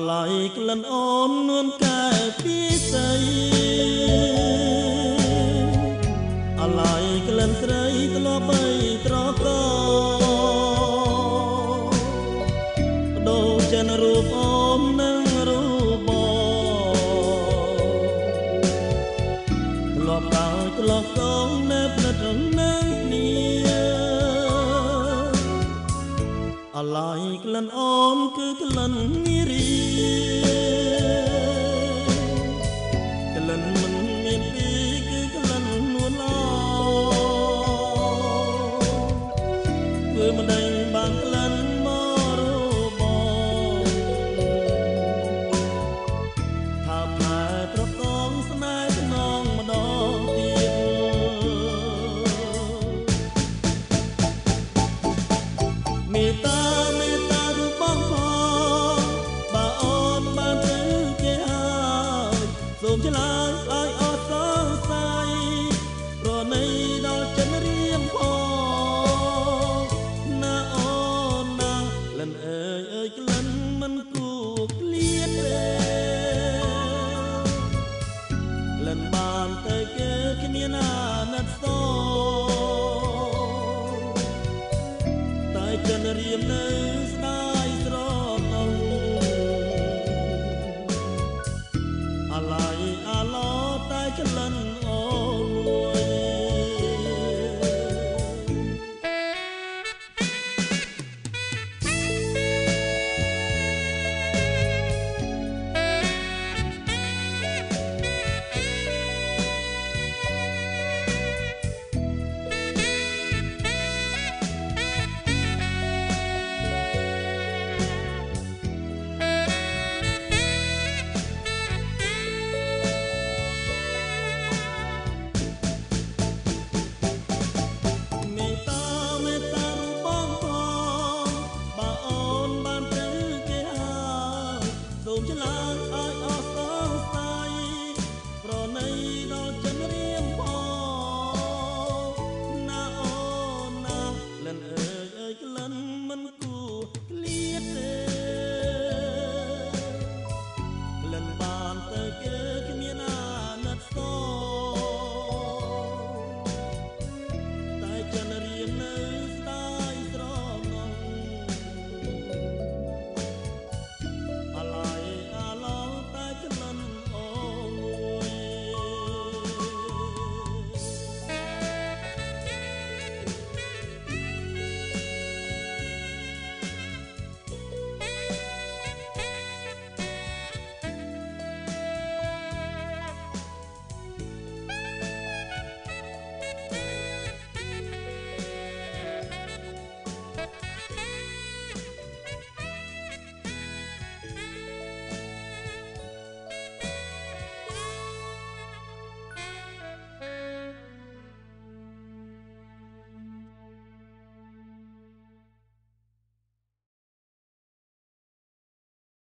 ឡ័យក្លិនអូននួនកែពីស្រីអាឡ័យក្លិនស្រីធ្លាប់បីត្រកដូចចិនរូបអូននិងរូបបងធ្លាប់ដល់ធ្លាប់កងនៅផ្និតនឹងគ្នាអាឡ័យក្លិនអូនគឺក្លិននារីក្លិនមិនមានពីគឺក្លិននួនឡធ្វើមិនដឹងបានក្លិនមករូបបងថាផ្លែត្រកងស្នេហ៍ថ្នងម្ដងទៀតមេត្តាសូមឆ្លើយឲ្យអត់សង្ស័យប្រណីដល់ចិនរៀមផងណាអូនណាក្លិនអើយក្លិនមិនគួរក្លៀតទេក្លិនបានទៅគេគ្មានអាណិតសតែចិនរៀមនៅស្ដាយស្រណោះអាឡ័យអាឡោតែក្លិនអូនមួយសូមឆ្លើយឲ្យអស់សង្ស័យប្រណីដល់ចិនរៀមផងណាអូនណាក្លិនអើយក្លិនមិនគួរក្លៀតទេក្លិនបានទៅគេ